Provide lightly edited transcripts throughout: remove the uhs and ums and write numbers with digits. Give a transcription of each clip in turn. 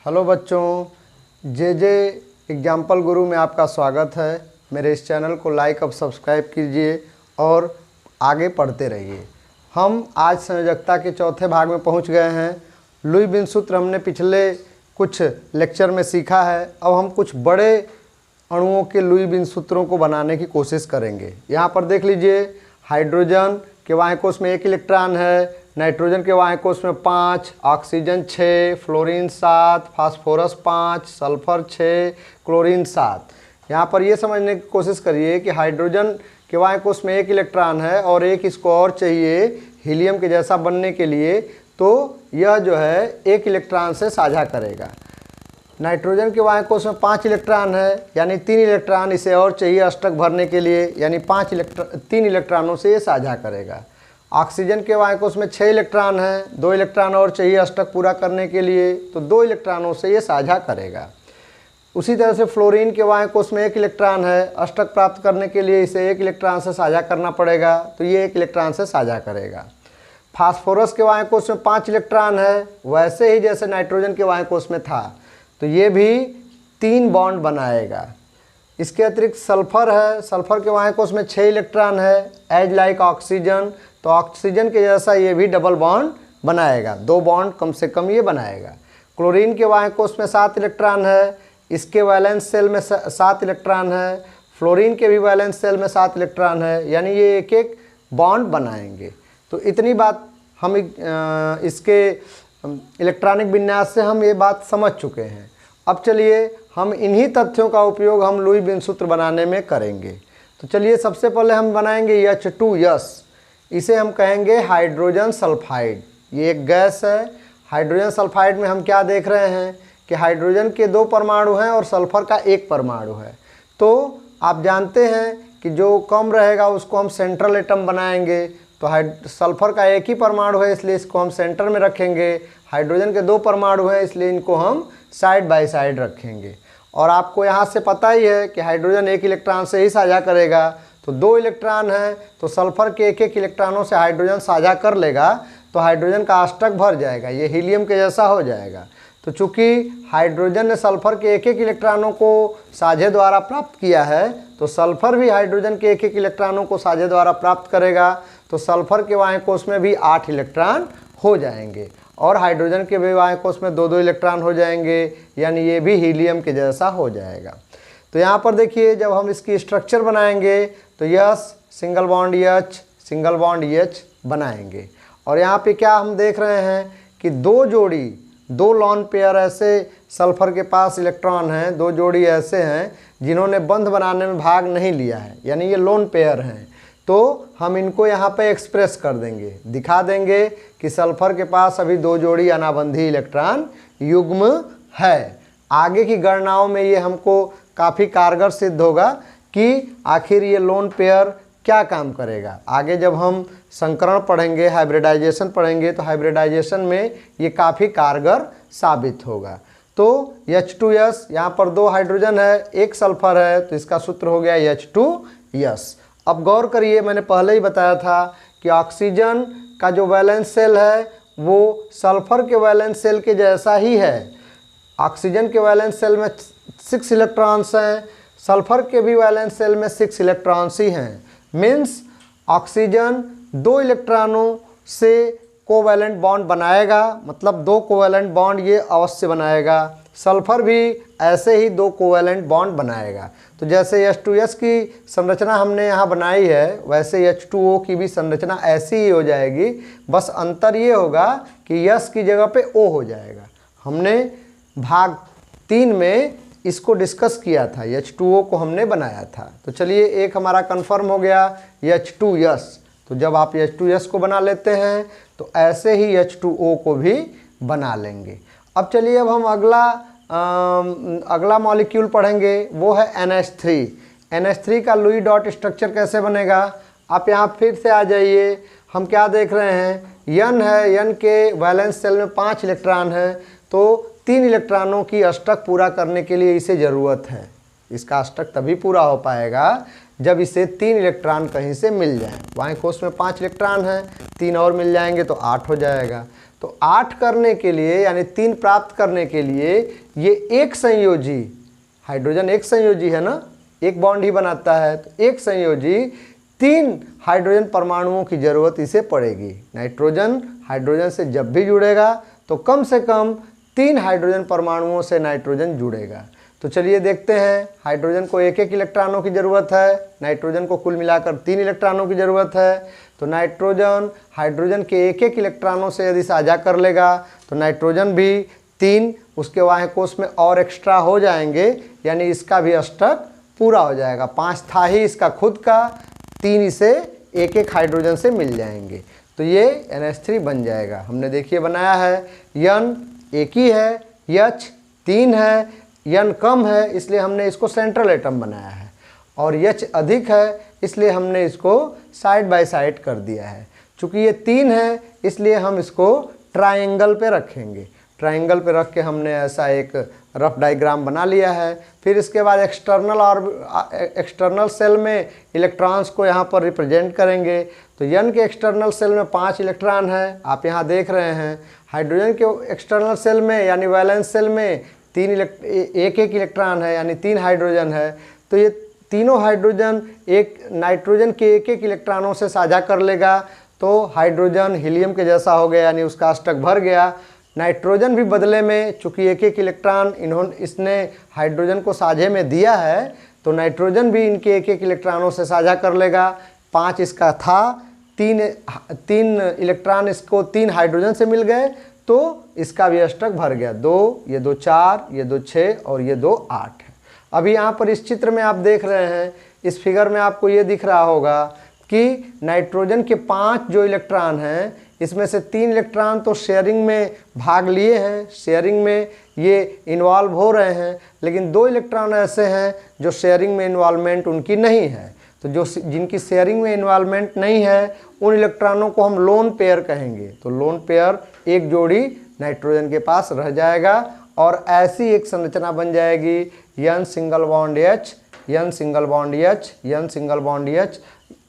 Hello बच्चों, जे जे example गुरु में आपका स्वागत है। मेरे इस चैनल को लाइक और सब्सक्राइब कीजिए और आगे पढ़ते रहिए। हम आज संयोजकता के चौथे भाग में पहुंच गए हैं। लुई बिन सूत्र हमने पिछले कुछ लेक्चर में सीखा है। अब हम कुछ बड़े अणुओं के लुई बिन सूत्रों को बनाने की कोशिश करेंगे। यहाँ पर देख लीजिए, हाइड्रोजन के बाह्य कोश में 1 इलेक्ट्रॉन है, नाइट्रोजन के बाह्य कोश में 5, oxygen 6, fluorine 7, phosphorus 5, sulphur 6, chlorine 7। यहाँ पर ये समझने की कोशिश करिए कि हाइड्रोजन के बाह्य कोश में 1 इलेक्ट्रॉन है और एक इसको और चाहिए हीलियम के जैसा बनने के लिए, तो यह जो है 1 इलेक्ट्रॉन से साझा करेगा। नाइट्रोजन के बाह्य कोश में 5 इलेक्ट्रॉन है, यानी 3 इलेक्ट्रॉन इसे और चाहिए अष्टक भरने के लिए, यानी 3 इलेक्ट्रॉनों से ये साझा करेगा। ऑक्सीजन के बाह्य कोश में 6 इलेक्ट्रॉन है, 2 इलेक्ट्रॉन और चाहिए अष्टक पूरा करने के लिए, तो 2 इलेक्ट्रॉनों से ये साझा करेगा। उसी तरह से फ्लोरीन के बाह्य कोश में 1 इलेक्ट्रॉन है, अष्टक प्राप्त करने के लिए इसे 1 इलेक्ट्रॉन से साझा करना पड़ेगा, तो ये 1 इलेक्ट्रॉन से साझा करेगा। फास्फोरस के बाह्य कोश में 5 इलेक्ट्रॉन है, वैसे ही जैसे नाइट्रोजन के बाह्य कोश में था, तो ये भी 3 बॉन्ड बनाएगा। इसके अतिरिक्त सल्फर है, सल्फर के बाह्य कोश में 6 इलेक्ट्रॉन है, एज लाइक ऑक्सीजन, तो ऑक्सीजन के जैसा ये भी डबल बॉन्ड बनाएगा, 2 बॉन्ड कम से कम ये बनाएगा। क्लोरीन के बाह्य कोश में 7 इलेक्ट्रॉन है, इसके वैलेंस सेल में 7 इलेक्ट्रॉन है, फ्लोरीन के भी वैलेंस सेल में 7 इलेक्ट्रॉन है, यानी ये एक एक बॉन्ड बनाएंगे। तो इतनी बात हम इसके इलेक्ट्रॉनिक विन्यास से हम ये बात समझ चुके हैं। अब चलिए हम इन्हीं तथ्यों का उपयोग हम लुई बिन सूत्र बनाने में करेंगे। तो चलिए सबसे पहले हम बनाएंगे H2S, इसे हम कहेंगे हाइड्रोजन सल्फाइड। ये एक गैस है। हाइड्रोजन सल्फाइड में हम क्या देख रहे हैं कि हाइड्रोजन के 2 परमाणु हैं और सल्फर का 1 परमाणु है। तो आप जानते हैं कि जो कम रहेगा उसको हम सेंट्रल एटम बनाएंगे। तो सल्फर का 1 ही परमाणु है, इसलिए इसको हम सेंटर में रखेंगे। हाइड्रोजन के 2 परमाणु हैं, इसलिए इनको हम साइड बाय साइड रखेंगे। और आपको यहाँ से पता ही है कि हाइड्रोजन 1 इलेक्ट्रॉन से ही साझा करेगा, तो 2 इलेक्ट्रॉन है, तो सल्फर के 1 इलेक्ट्रॉनों से हाइड्रोजन साझा कर लेगा, तो हाइड्रोजन का अष्टक भर जाएगा, ये हीलियम के जैसा हो जाएगा। तो चूंकि हाइड्रोजन ने सल्फर के 1 इलेक्ट्रॉनों को साझे द्वारा प्राप्त किया है, तो सल्फर भी हाइड्रोजन के 1 इलेक्ट्रॉनों को साझे द्वारा प्राप्त करेगा, तो सल्फर के बाह्य कोश में भी 8 इलेक्ट्रॉन हो जाएंगे और हाइड्रोजन के भी बाह्य कोश में 2-2 इलेक्ट्रॉन हो जाएंगे, यानी ये भी हीलियम के जैसा हो जाएगा। तो यहाँ पर देखिए, जब हम इसकी स्ट्रक्चर बनाएंगे तो yes single bond H single bond H बनाएंगे। और यहाँ पे क्या हम देख रहे हैं कि 2 लॉन पेयर ऐसे सल्फर के पास इलेक्ट्रॉन हैं, 2 जोड़ी ऐसे हैं जिन्होंने बंध बनाने में भाग नहीं लिया है, यानी ये लोन पेयर हैं। तो हम इनको यहाँ पे एक्सप्रेस कर देंगे, दिखा देंगे कि सल्फर के पास अभी 2 जोड़ी अनाबंधी इलेक्ट्रॉन युग्म है। आगे की गणनाओं में ये हमको काफ़ी कारगर सिद्ध होगा कि आखिर ये लोन पेयर क्या काम करेगा। आगे जब हम संकरण पढ़ेंगे, हाइब्रिडाइजेशन पढ़ेंगे, तो हाइब्रिडाइजेशन में ये काफ़ी कारगर साबित होगा। तो H2S, यहाँ पर 2 हाइड्रोजन है, 1 सल्फर है, तो इसका सूत्र हो गया H2S। अब गौर करिए, मैंने पहले ही बताया था कि ऑक्सीजन का जो वैलेंस सेल है वो सल्फर के वैलेंस सेल के जैसा ही है। ऑक्सीजन के वैलेंस सेल में 6 इलेक्ट्रॉन्स हैं, सल्फर के भी वैलेंस सेल में 6 इलेक्ट्रॉन्स ही हैं। मीन्स ऑक्सीजन 2 इलेक्ट्रॉनों से कोवैलेंट बॉन्ड बनाएगा, मतलब 2 कोवैलेंट बॉन्ड ये अवश्य बनाएगा। सल्फर भी ऐसे ही 2 कोवैलेंट बॉन्ड बनाएगा। तो जैसे H2S की संरचना हमने यहाँ बनाई है, वैसे H2O की भी संरचना ऐसी ही हो जाएगी। बस अंतर ये होगा कि S की जगह पे O हो जाएगा। हमने भाग 3 में इसको डिस्कस किया था, H2O को हमने बनाया था। तो चलिए, एक हमारा कंफर्म हो गया H2S। तो जब आप H2S को बना लेते हैं तो ऐसे ही H2O को भी बना लेंगे। अब चलिए, अब हम अगला मॉलिक्यूल पढ़ेंगे, वो है NH3। NH3 का लुई डॉट स्ट्रक्चर कैसे बनेगा। आप यहाँ फिर से आ जाइए, हम क्या देख रहे हैं, N है, N के वैलेंस सेल में 5 इलेक्ट्रॉन है, तो 3 इलेक्ट्रॉनों की अष्टक पूरा करने के लिए इसे ज़रूरत है। इसका अष्टक तभी पूरा हो पाएगा जब इसे 3 इलेक्ट्रॉन कहीं से मिल जाए। बाह्य कोश में 5 इलेक्ट्रॉन हैं, 3 और मिल जाएंगे तो 8 हो जाएगा। तो 8 करने के लिए यानी 3 प्राप्त करने के लिए ये एक संयोजी, हाइड्रोजन एक संयोजी है ना, एक बॉन्ड ही बनाता है, तो एक संयोजी 3 हाइड्रोजन परमाणुओं की ज़रूरत इसे पड़ेगी। नाइट्रोजन हाइड्रोजन से जब भी जुड़ेगा तो कम से कम 3 हाइड्रोजन परमाणुओं से नाइट्रोजन जुड़ेगा। तो चलिए देखते हैं, हाइड्रोजन को एक एक इलेक्ट्रॉनों की ज़रूरत है, नाइट्रोजन को कुल मिलाकर 3 इलेक्ट्रॉनों की ज़रूरत है। तो नाइट्रोजन हाइड्रोजन के एक एक इलेक्ट्रॉनों से यदि साझा कर लेगा तो नाइट्रोजन भी 3 उसके वाह्य कोश में और एक्स्ट्रा हो जाएंगे, यानी इसका भी अष्टक पूरा हो जाएगा। 5 था ही इसका खुद का, 3 इसे एक एक हाइड्रोजन से मिल जाएंगे, तो ये NH3 बन जाएगा। हमने देखिए बनाया है, N एक ही है, H 3 है, N कम है इसलिए हमने इसको सेंट्रल एटम बनाया है, और H अधिक है इसलिए हमने इसको साइड बाय साइड कर दिया है। चूँकि ये 3 है इसलिए हम इसको ट्रायंगल पे रखेंगे। ट्रायंगल पे रख के हमने ऐसा एक रफ डायग्राम बना लिया है। फिर इसके बाद एक्सटर्नल सेल में इलेक्ट्रॉन्स को यहाँ पर रिप्रेजेंट करेंगे। तो N के एक्सटर्नल सेल में 5 इलेक्ट्रॉन है, आप यहाँ देख रहे हैं। हाइड्रोजन के एक्सटर्नल सेल में यानी वैलेंस सेल में एक एक इलेक्ट्रॉन है, यानी 3 हाइड्रोजन है। तो ये तीनों हाइड्रोजन एक नाइट्रोजन के एक एक इलेक्ट्रॉनों से साझा कर लेगा, तो हाइड्रोजन हीलियम के जैसा हो गया, यानी उसका अष्टक भर गया। नाइट्रोजन भी बदले में चूँकि एक एक इलेक्ट्रॉन इसने हाइड्रोजन को साझे में दिया है, तो नाइट्रोजन भी इनके एक एक इलेक्ट्रॉनों से साझा कर लेगा। 5 इसका था, 3 इलेक्ट्रॉन इसको 3 हाइड्रोजन से मिल गए, तो इसका भी अष्टक भर गया। 2 ये 2 4, ये 2 6 और ये 2 8 है। अभी यहाँ पर इस चित्र में आप देख रहे हैं, इस फिगर में आपको ये दिख रहा होगा कि नाइट्रोजन के 5 जो इलेक्ट्रॉन हैं, इसमें से 3 इलेक्ट्रॉन तो शेयरिंग में भाग लिए हैं, शेयरिंग में ये इन्वॉल्व हो रहे हैं, लेकिन 2 इलेक्ट्रॉन ऐसे हैं जो शेयरिंग में इन्वॉल्वमेंट उनकी नहीं है। तो जिनकी शेयरिंग में इन्वॉल्वमेंट नहीं है उन इलेक्ट्रॉनों को हम लोन पेयर कहेंगे। तो लोन पेयर एक जोड़ी नाइट्रोजन के पास रह जाएगा और ऐसी एक संरचना बन जाएगी, N single bond H, N single bond H, N single bond H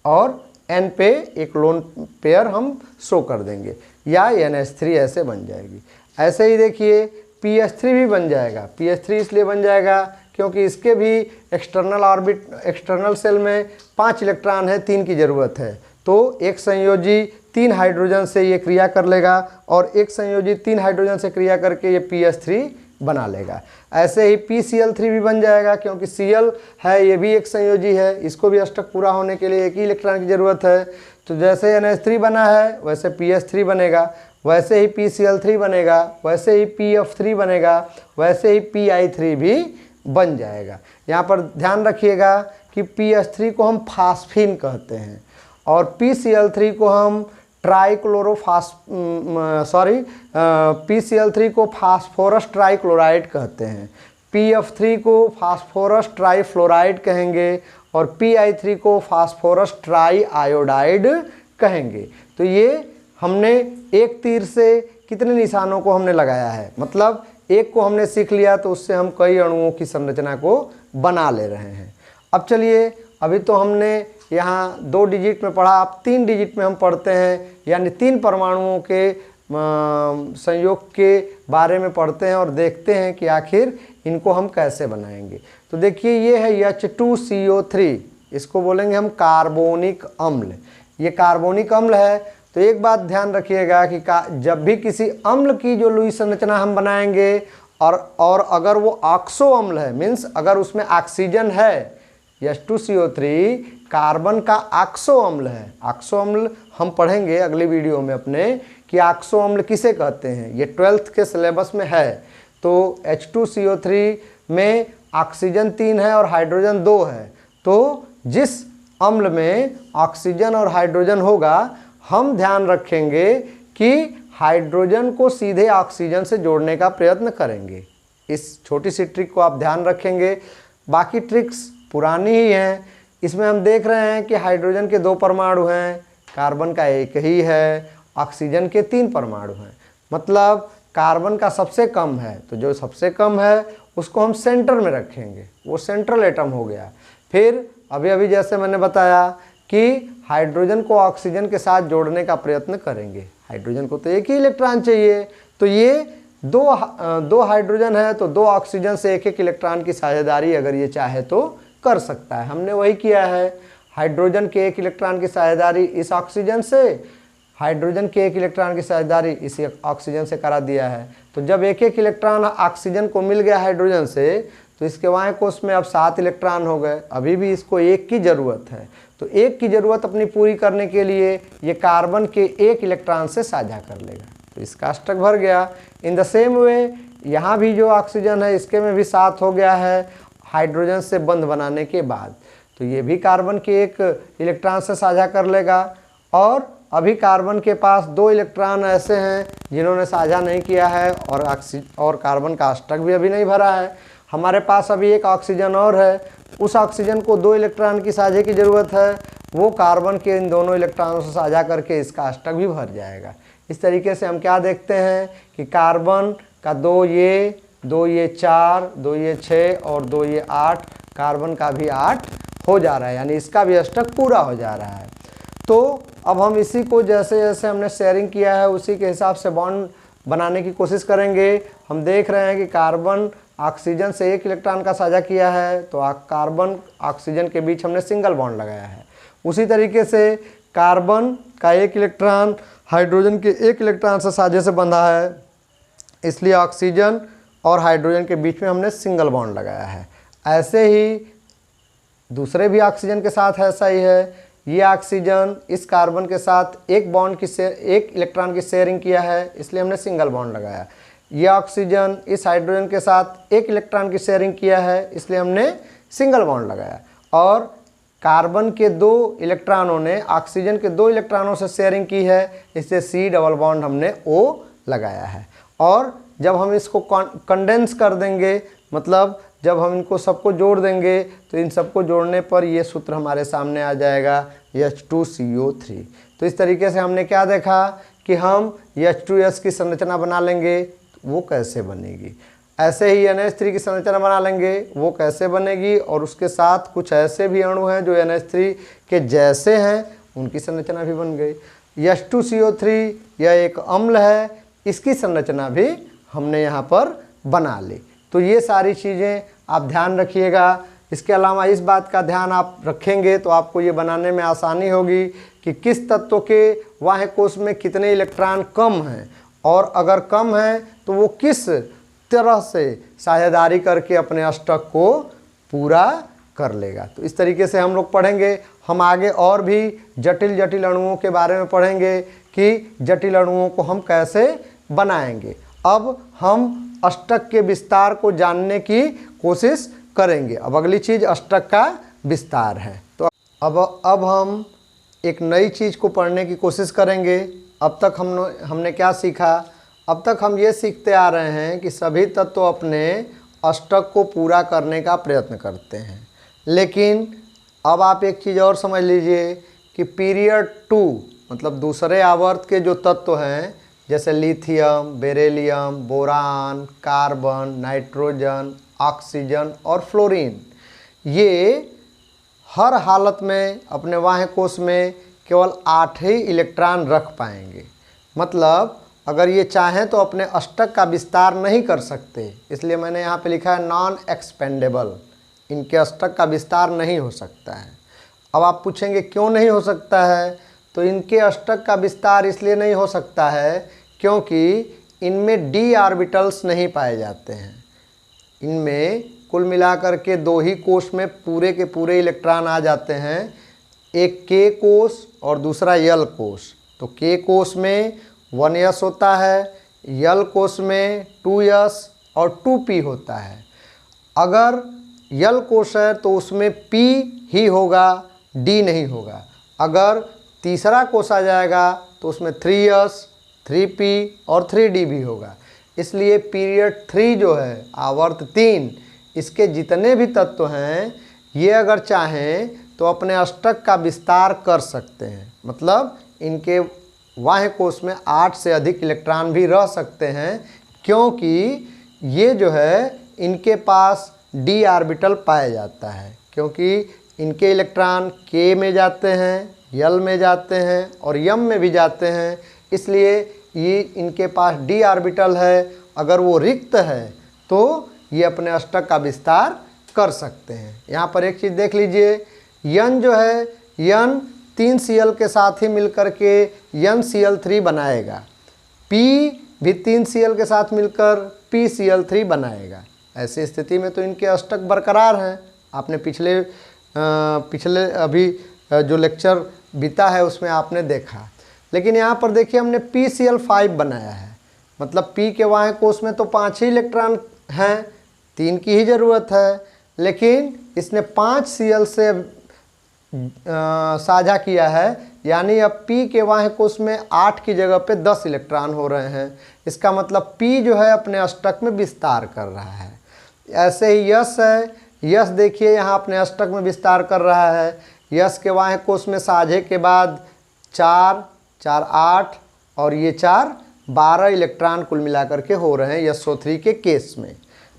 और N पे एक लोन पेयर हम शो कर देंगे, या NH3 ऐसे बन जाएगी। ऐसे ही देखिए PH3 भी बन जाएगा। PH3 इसलिए बन जाएगा क्योंकि इसके भी एक्सटर्नल सेल में 5 इलेक्ट्रॉन है, 3 की ज़रूरत है। तो एक संयोजी 3 हाइड्रोजन से ये क्रिया कर लेगा और एक संयोजी 3 हाइड्रोजन से क्रिया करके ये PH3 बना लेगा। ऐसे ही PCl3 भी बन जाएगा क्योंकि Cl है, ये भी एक संयोजी है, इसको भी अष्टक पूरा होने के लिए एक ही इलेक्ट्रॉन की ज़रूरत है। तो जैसे NH3 बना है वैसे PH3 बनेगा, वैसे ही PCl3 बनेगा, वैसे ही PF3 बनेगा, वैसे ही PI3 भी बन जाएगा। यहाँ पर ध्यान रखिएगा कि PH3 को हम फास्फीन कहते हैं और PCl3 को हम PCl3 को फास्फोरस ट्राइक्लोराइड कहते हैं, PF3 को फास्फोरस ट्राइफ्लोराइड कहेंगे और PI3 को फास्फोरस ट्राई आयोडाइड कहेंगे। तो ये हमने एक तीर से कितने निशानों को हमने लगाया है, मतलब एक को हमने सीख लिया तो उससे हम कई अणुओं की संरचना को बना ले रहे हैं। अब चलिए, अभी तो हमने यहाँ 2 डिजिट में पढ़ा, अब 3 डिजिट में हम पढ़ते हैं, यानी 3 परमाणुओं के संयोग के बारे में पढ़ते हैं और देखते हैं कि आखिर इनको हम कैसे बनाएंगे। तो देखिए ये है H2CO3, इसको बोलेंगे हम कार्बोनिक अम्ल। ये कार्बोनिक अम्ल है। तो एक बात ध्यान रखिएगा कि जब भी किसी अम्ल की जो लुईस संरचना हम बनाएंगे और अगर वो ऑक्सो अम्ल है, मीन्स अगर उसमें ऑक्सीजन है, H2CO3 कार्बन का ऑक्सो अम्ल है। ऑक्सो अम्ल हम पढ़ेंगे अगली वीडियो में अपने कि ऑक्सो अम्ल किसे कहते हैं, ये 12th के सिलेबस में है। तो H2CO3 में ऑक्सीजन 3 है और हाइड्रोजन 2 है। तो जिस अम्ल में ऑक्सीजन और हाइड्रोजन होगा, हम ध्यान रखेंगे कि हाइड्रोजन को सीधे ऑक्सीजन से जोड़ने का प्रयत्न करेंगे। इस छोटी सी ट्रिक को आप ध्यान रखेंगे। बाकी ट्रिक्स पुरानी ही हैं। इसमें हम देख रहे हैं कि हाइड्रोजन के 2 परमाणु हैं, कार्बन का एक ही है, ऑक्सीजन के 3 परमाणु हैं, मतलब कार्बन का सबसे कम है। तो जो सबसे कम है उसको हम सेंटर में रखेंगे, वो सेंट्रल एटम हो गया। फिर अभी जैसे मैंने बताया कि हाइड्रोजन को ऑक्सीजन के साथ जोड़ने का प्रयत्न करेंगे। हाइड्रोजन को तो एक ही इलेक्ट्रॉन चाहिए। तो ये दो हाइड्रोजन है तो 2 ऑक्सीजन से एक इलेक्ट्रॉन की साझेदारी अगर ये चाहे तो कर सकता है। हमने वही किया है, हाइड्रोजन के 1 इलेक्ट्रॉन की साझेदारी इस ऑक्सीजन से, हाइड्रोजन के 1 इलेक्ट्रॉन की साझेदारी इस ऑक्सीजन से करा दिया है। तो जब एक इलेक्ट्रॉन ऑक्सीजन को मिल गया हाइड्रोजन से तो इसके वाह्य कोश में अब 7 इलेक्ट्रॉन हो गए। अभी भी इसको 1 की ज़रूरत है। तो 1 की ज़रूरत अपनी पूरी करने के लिए ये कार्बन के 1 इलेक्ट्रॉन से साझा कर लेगा, तो इसका अष्टक भर गया। इन द सेम वे यहाँ भी जो ऑक्सीजन है इसके में भी 7 हो गया है हाइड्रोजन से बंध बनाने के बाद। तो ये भी कार्बन के 1 इलेक्ट्रॉन से साझा कर लेगा। और अभी कार्बन के पास 2 इलेक्ट्रॉन ऐसे हैं जिन्होंने साझा नहीं किया है और कार्बन का अष्टक भी अभी नहीं भरा है। हमारे पास अभी 1 ऑक्सीजन और है, उस ऑक्सीजन को 2 इलेक्ट्रॉन की साझे की ज़रूरत है। वो कार्बन के इन दोनों इलेक्ट्रॉनों से साझा करके इसका अष्टक भी भर जाएगा। इस तरीके से हम क्या देखते हैं कि कार्बन का 2 ये 4, 2 ये 6 और 2 ये 8, कार्बन का भी 8 हो जा रहा है, यानी इसका भी अष्टक पूरा हो जा रहा है। तो अब हम इसी को जैसे जैसे हमने शेयरिंग किया है उसी के हिसाब से बॉन्ड बनाने की कोशिश करेंगे। हम देख रहे हैं कि कार्बन ऑक्सीजन से 1 इलेक्ट्रॉन का साझा किया है तो कार्बन ऑक्सीजन के बीच हमने सिंगल बॉन्ड लगाया है। उसी तरीके से कार्बन का 1 इलेक्ट्रॉन हाइड्रोजन के 1 इलेक्ट्रॉन से साझे से बंधा है, इसलिए ऑक्सीजन और हाइड्रोजन के बीच में हमने सिंगल बॉन्ड लगाया है। ऐसे ही दूसरे भी ऑक्सीजन के साथ ऐसा ही है। ये ऑक्सीजन इस कार्बन के साथ 1 इलेक्ट्रॉन की शेयरिंग किया है, इसलिए हमने सिंगल बॉन्ड लगाया। ये ऑक्सीजन इस हाइड्रोजन के साथ 1 इलेक्ट्रॉन की शेयरिंग किया है, इसलिए हमने सिंगल बॉन्ड लगाया। और कार्बन के 2 इलेक्ट्रॉनों ने ऑक्सीजन के 2 इलेक्ट्रॉनों से शेयरिंग की है, इससे C डबल बॉन्ड हमने O लगाया है। और जब हम इसको कंडेंस कर देंगे, मतलब जब हम इनको सबको जोड़ देंगे तो इन सबको जोड़ने पर ये सूत्र हमारे सामने आ जाएगा H2CO3। तो इस तरीके से हमने क्या देखा कि हम H2S की संरचना बना लेंगे, वो कैसे बनेगी। ऐसे ही NH3 की संरचना बना लेंगे, वो कैसे बनेगी। और उसके साथ कुछ ऐसे भी अणु हैं जो NH3 के जैसे हैं, उनकी संरचना भी बन गई। H2CO3 यह एक अम्ल है, इसकी संरचना भी हमने यहाँ पर बना ली। तो ये सारी चीज़ें आप ध्यान रखिएगा। इसके अलावा इस बात का ध्यान आप रखेंगे तो आपको ये बनाने में आसानी होगी कि किस तत्व के बाह्य कोश में कितने इलेक्ट्रॉन कम हैं, और अगर कम हैं तो वो किस तरह से साझेदारी करके अपने अष्टक को पूरा कर लेगा। तो इस तरीके से हम लोग पढ़ेंगे। हम आगे और भी जटिल जटिल अणुओं के बारे में पढ़ेंगे कि जटिल अणुओं को हम कैसे बनाएंगे। अब हम अष्टक के विस्तार को जानने की कोशिश करेंगे। अब अगली चीज़ अष्टक का विस्तार है। तो अब हम एक नई चीज़ को पढ़ने की कोशिश करेंगे। अब तक हमने क्या सीखा? अब तक हम ये सीखते आ रहे हैं कि सभी तत्व अपने अष्टक को पूरा करने का प्रयत्न करते हैं, लेकिन अब आप एक चीज़ और समझ लीजिए कि पीरियड 2 मतलब दूसरे आवर्त के जो तत्व हैं, जैसे lithium, beryllium, boron, carbon, nitrogen, oxygen और फ्लोरीन, ये हर हालत में अपने बाह्य कोश में केवल 8 ही इलेक्ट्रॉन रख पाएंगे। मतलब अगर ये चाहें तो अपने अष्टक का विस्तार नहीं कर सकते, इसलिए मैंने यहाँ पे लिखा है नॉन एक्सपेंडेबल। इनके अष्टक का विस्तार नहीं हो सकता है। अब आप पूछेंगे क्यों नहीं हो सकता है? तो इनके अष्टक का विस्तार इसलिए नहीं हो सकता है क्योंकि इनमें d ऑर्बिटल्स नहीं पाए जाते हैं। इनमें कुल मिलाकर के 2 ही कोश में पूरे के पूरे इलेक्ट्रॉन आ जाते हैं, एक K कोश और दूसरा L कोश। तो K कोश में 1s होता है, L कोश में 2s और 2p होता है। अगर L कोश है तो उसमें p ही होगा, d नहीं होगा। अगर तीसरा कोश आ जाएगा तो उसमें 3s, 3p और 3d भी होगा। इसलिए पीरियड 3 जो है, आवर्त 3, इसके जितने भी तत्व हैं ये अगर चाहें तो अपने अष्टक का विस्तार कर सकते हैं। मतलब इनके बाह्य कोश में 8 से अधिक इलेक्ट्रॉन भी रह सकते हैं, क्योंकि ये जो है इनके पास d ऑर्बिटल पाया जाता है, क्योंकि इनके इलेक्ट्रॉन K में जाते हैं, L में जाते हैं और M में भी जाते हैं। इसलिए ये इनके पास d ऑर्बिटल है। अगर वो रिक्त है तो ये अपने अष्टक का विस्तार कर सकते हैं। यहाँ पर एक चीज़ देख लीजिए, N जो है N 3 Cl के साथ ही मिलकर के NCl3 बनाएगा, P भी 3 Cl के साथ मिलकर PCl3 बनाएगा। ऐसी स्थिति में तो इनके अष्टक बरकरार हैं। आपने पिछले अभी जो लेक्चर बीता है उसमें आपने देखा। लेकिन यहाँ पर देखिए हमने PCl5 बनाया है, मतलब P के वाह्य कोश में तो 5 ही इलेक्ट्रॉन हैं, 3 की ही ज़रूरत है, लेकिन इसने 5 Cl से साझा किया है, यानी अब P के वाह्य कोश में 8 की जगह पे 10 इलेक्ट्रॉन हो रहे हैं। इसका मतलब P जो है अपने अष्टक में विस्तार कर रहा है। ऐसे ही यश है, यश देखिए यहाँ अपने अष्टक में विस्तार कर रहा है। यश के वाह्य कोश में साझे के बाद 4 4 8 और ये 4 12 इलेक्ट्रॉन कुल मिलाकर के हो रहे हैं SO3 के केस में।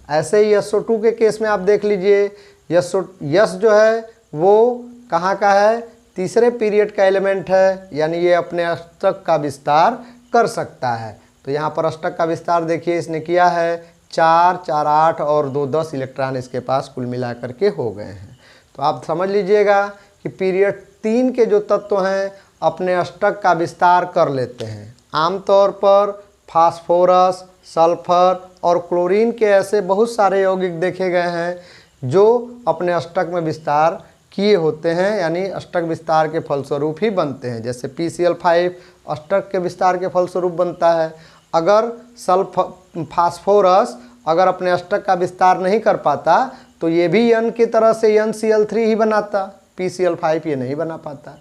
ऐसे ही SO2 के केस में आप देख लीजिए, यश जो है वो कहाँ का है, तीसरे पीरियड का एलिमेंट है, यानी ये अपने अष्टक का विस्तार कर सकता है। तो यहाँ पर अष्टक का विस्तार देखिए इसने किया है, 4 4 8 और 2 10 इलेक्ट्रॉन इसके पास कुल मिलाकर के हो गए हैं। तो आप समझ लीजिएगा कि पीरियड 3 के जो तत्व हैं अपने अष्टक का विस्तार कर लेते हैं। आमतौर पर फास्फोरस, सल्फर और क्लोरीन के ऐसे बहुत सारे यौगिक देखे गए हैं जो अपने अष्टक में विस्तार किए होते हैं, यानी अष्टक विस्तार के फलस्वरूप ही बनते हैं। जैसे PCl5 अष्टक के विस्तार के फलस्वरूप बनता है। अगर फास्फोरस अगर अपने अष्टक का विस्तार नहीं कर पाता तो ये भी N की तरह से NCl3 ही बनाता, PCl5 ये नहीं बना पाता,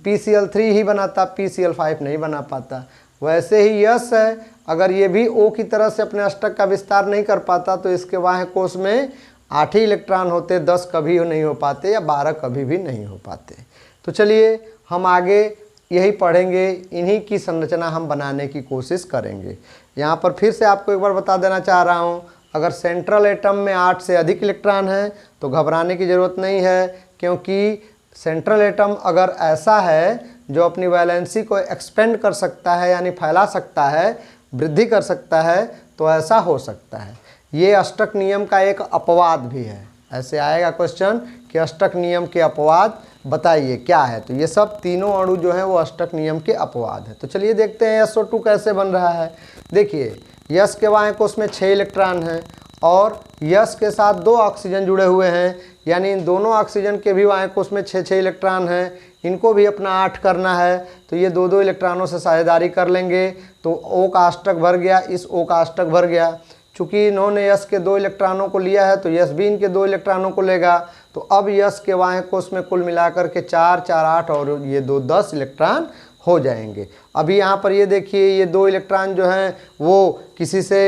PCl3 ही बनाता, PCl5 नहीं बना पाता। वैसे ही यश है, अगर ये भी O की तरह से अपने अष्टक का विस्तार नहीं कर पाता तो इसके वाह्य कोश में 8 ही इलेक्ट्रॉन होते, 10 कभी नहीं हो पाते या 12 कभी भी नहीं हो पाते। तो चलिए हम आगे यही पढ़ेंगे, इन्हीं की संरचना हम बनाने की कोशिश करेंगे। यहाँ पर फिर से आपको एक बार बता देना चाह रहा हूँ, अगर सेंट्रल एटम में 8 से अधिक इलेक्ट्रॉन है तो घबराने की ज़रूरत नहीं है, क्योंकि सेंट्रल एटम अगर ऐसा है जो अपनी वैलेंसी को एक्सपेंड कर सकता है, यानी फैला सकता है, वृद्धि कर सकता है, तो ऐसा हो सकता है। ये अष्टक नियम का एक अपवाद भी है। ऐसे आएगा क्वेश्चन कि अष्टक नियम के अपवाद बताइए क्या है, तो ये सब तीनों अणु जो हैं वो अष्टक नियम के अपवाद है। तो चलिए देखते हैं SO2 कैसे बन रहा है। देखिए यश के वाह्य कोश में 6 इलेक्ट्रॉन हैं और यश के साथ 2 ऑक्सीजन जुड़े हुए हैं, यानी इन दोनों ऑक्सीजन के भी वाह्य कोश में 6 इलेक्ट्रॉन हैं। इनको भी अपना 8 करना है, तो ये 2 इलेक्ट्रॉनों से साझेदारी कर लेंगे तो O का अष्टक भर गया, इस O का अष्टक भर गया। चूँकि इन्होंने यश के 2 इलेक्ट्रॉनों को लिया है तो यश भी इनके 2 इलेक्ट्रॉनों को लेगा। तो अब यश के वाह्य कोश में कुल मिलाकर के 4 4 8 और ये 2 10 इलेक्ट्रॉन हो जाएंगे। अभी यहाँ पर ये देखिए ये 2 इलेक्ट्रॉन जो हैं वो किसी से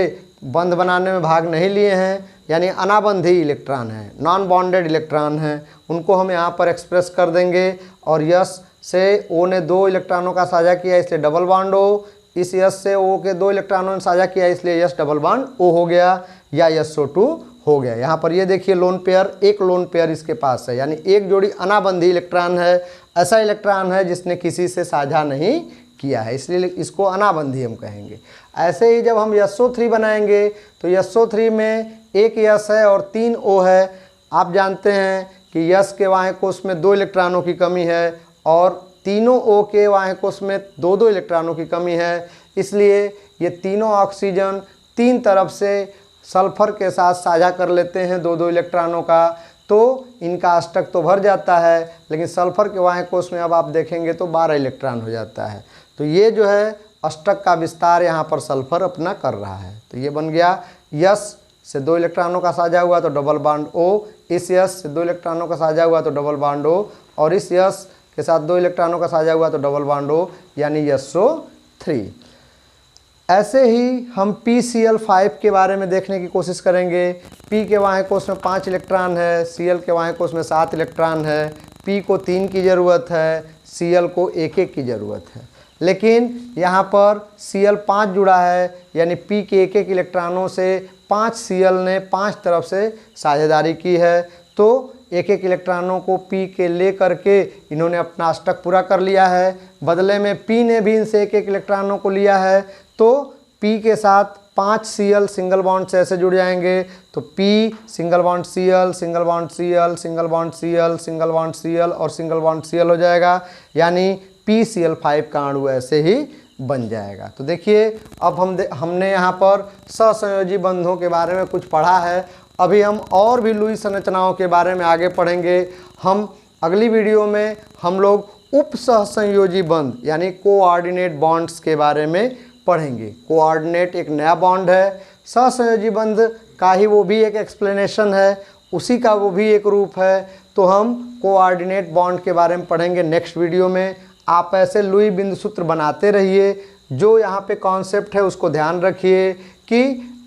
बंध बनाने में भाग नहीं लिए हैं, यानी अनाबंधी इलेक्ट्रॉन हैं, नॉन बॉन्डेड इलेक्ट्रॉन हैं, उनको हम यहाँ पर एक्सप्रेस कर देंगे। और यश से O ने 2 इलेक्ट्रॉनों का साझा किया इसलिए डबल बॉन्ड O, इस यश से O के 2 इलेक्ट्रॉनों ने साझा किया इसलिए यश डबल बॉन्ड O हो गया या SO2 हो गया। यहाँ पर ये देखिए लोन पेयर, एक लोन पेयर इसके पास है, यानी एक जोड़ी अनाबंधी इलेक्ट्रॉन है, ऐसा इलेक्ट्रॉन है जिसने किसी से साझा नहीं किया है, इसलिए इसको अनाबंधी हम कहेंगे। ऐसे ही जब हम SO3 बनाएंगे तो SO3 में एक यश है और 3 O है। आप जानते हैं कि यश के वाह्य कोश में 2 इलेक्ट्रॉनों की कमी है और तीनों O के वाह्य कोश में 2 इलेक्ट्रॉनों की कमी है, इसलिए ये तीनों ऑक्सीजन 3 तरफ से सल्फर के साथ साझा कर लेते हैं 2 इलेक्ट्रॉनों का, तो इनका अष्टक तो भर जाता है, लेकिन सल्फर के वाह्य कोश में अब आप देखेंगे तो 12 इलेक्ट्रॉन हो जाता है। तो ये जो है अष्टक का विस्तार यहाँ पर सल्फर अपना कर रहा है। तो ये बन गया यश से 2 इलेक्ट्रॉनों का साझा हुआ तो डबल बॉन्ड O, इस यश से 2 इलेक्ट्रॉनों का साझा हुआ तो डबल बॉन्ड O, और इस यश के साथ 2 इलेक्ट्रॉनों का साझा हुआ तो डबल बॉन्ड O, यानी SO3। ऐसे ही हम PCl5 के बारे में देखने की कोशिश करेंगे। P के वाह्य कोश में 5 इलेक्ट्रॉन है, Cl के वाह्य कोश में 7 इलेक्ट्रॉन है, P को 3 की ज़रूरत है, Cl को 1 की ज़रूरत है, लेकिन यहाँ पर Cl 5 जुड़ा है, यानी P के 1 इलेक्ट्रॉनों से 5 Cl ने 5 तरफ से साझेदारी की है, तो एक एक इलेक्ट्रॉनों को P के ले करके इन्होंने अपना अष्टक पूरा कर लिया है। बदले में P ने भी इनसे एक एक इलेक्ट्रॉनों को लिया है, तो P के साथ 5 Cl सिंगल बॉन्ड से ऐसे जुड़ जाएंगे। तो P single bond Cl, single bond Cl, single bond Cl, single bond Cl और सिंगल बॉन्ड Cl हो जाएगा, यानी PCl5 का अणु ऐसे ही बन जाएगा। तो देखिए अब हमने यहाँ पर सहसंयोजी बंधों के बारे में कुछ पढ़ा है। अभी हम और भी लुईस संरचनाओं के बारे में आगे पढ़ेंगे। हम अगली वीडियो में हम लोग उप सहसंयोजी बंध यानी कोऑर्डिनेट बॉन्ड्स के बारे में पढ़ेंगे। कोऑर्डिनेट एक नया बॉन्ड है, सहसंयोजी बंध का ही वो भी एक एक्सप्लेनेशन है, उसी का वो भी एक रूप है। तो हम कोऑर्डिनेट बॉन्ड के बारे में पढ़ेंगे नेक्स्ट वीडियो में। आप ऐसे लुई बिंदु सूत्र बनाते रहिए। जो यहाँ पे कॉन्सेप्ट है उसको ध्यान रखिए कि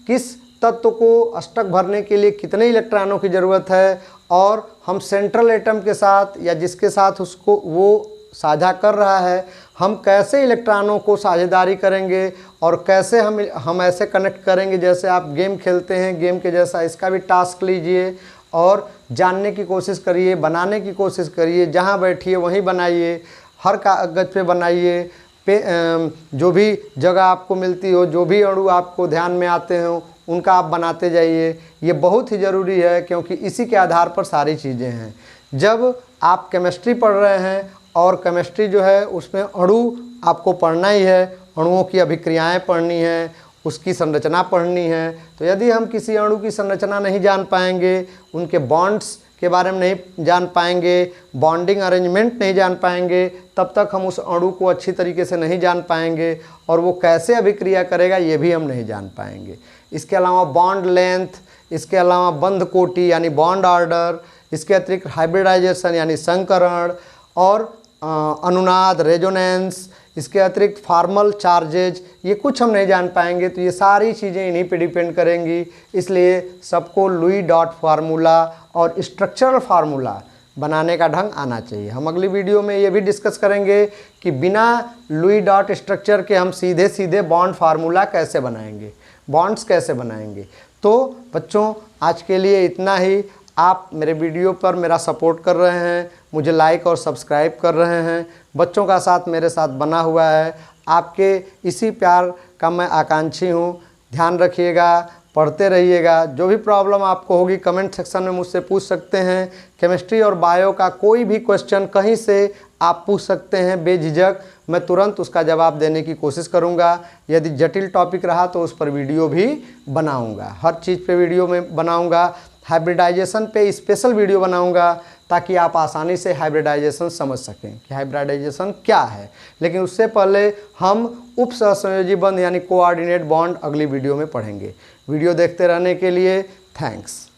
किस तत्व को अष्टक भरने के लिए कितने इलेक्ट्रॉनों की ज़रूरत है, और हम सेंट्रल एटम के साथ या जिसके साथ उसको वो साझा कर रहा है, हम कैसे इलेक्ट्रॉनों को साझेदारी करेंगे और कैसे हम ऐसे कनेक्ट करेंगे जैसे आप गेम खेलते हैं, गेम के जैसा इसका भी टास्क लीजिए और जानने की कोशिश करिए, बनाने की कोशिश करिए। जहाँ बैठिए वहीं बनाइए, हर कागज़ पे बनाइए, जो भी जगह आपको मिलती हो, जो भी अणु आपको ध्यान में आते हो उनका आप बनाते जाइए। ये बहुत ही ज़रूरी है क्योंकि इसी के आधार पर सारी चीज़ें हैं। जब आप केमिस्ट्री पढ़ रहे हैं और केमिस्ट्री जो है उसमें अणु आपको पढ़ना ही है, अणुओं की अभिक्रियाएं पढ़नी है, उसकी संरचना पढ़नी है। तो यदि हम किसी अणु की संरचना नहीं जान पाएंगे, उनके बॉन्ड्स के बारे में नहीं जान पाएंगे, बॉन्डिंग अरेंजमेंट नहीं जान पाएंगे, तब तक हम उस अणु को अच्छी तरीके से नहीं जान पाएंगे और वो कैसे अभिक्रिया करेगा ये भी हम नहीं जान पाएंगे। इसके अलावा बॉन्ड लेंथ, इसके अलावा बंध कोटि यानी बॉन्ड ऑर्डर, इसके अतिरिक्त हाइब्रिडाइजेशन यानी संकरण और अनुनाद रेजोनेंस, इसके अतिरिक्त फार्मल चार्जेज, ये कुछ हम नहीं जान पाएंगे। तो ये सारी चीज़ें इन्हीं पे डिपेंड करेंगी। इसलिए सबको लुई डॉट फार्मूला और स्ट्रक्चरल फार्मूला बनाने का ढंग आना चाहिए। हम अगली वीडियो में ये भी डिस्कस करेंगे कि बिना लुई डॉट स्ट्रक्चर के हम सीधे सीधे बॉन्ड फार्मूला कैसे बनाएंगे, बॉन्ड्स कैसे बनाएंगे। तो बच्चों आज के लिए इतना ही। आप मेरे वीडियो पर मेरा सपोर्ट कर रहे हैं, मुझे लाइक और सब्सक्राइब कर रहे हैं, बच्चों का साथ मेरे साथ बना हुआ है। आपके इसी प्यार का मैं आकांक्षी हूँ। ध्यान रखिएगा, पढ़ते रहिएगा। जो भी प्रॉब्लम आपको होगी कमेंट सेक्शन में मुझसे पूछ सकते हैं। केमिस्ट्री और बायो का कोई भी क्वेश्चन कहीं से आप पूछ सकते हैं बेझिझक, मैं तुरंत उसका जवाब देने की कोशिश करूंगा। यदि जटिल टॉपिक रहा तो उस पर वीडियो भी बनाऊंगा, हर चीज़ पे वीडियो में बनाऊंगा। हाइब्रिडाइजेशन पे स्पेशल वीडियो बनाऊंगा ताकि आप आसानी से हाइब्रिडाइजेशन समझ सकें कि हाइब्रिडाइजेशन क्या है। लेकिन उससे पहले हम उप सहसंयोजी बंध यानी कोऑर्डिनेट बॉन्ड अगली वीडियो में पढ़ेंगे। वीडियो देखते रहने के लिए थैंक्स।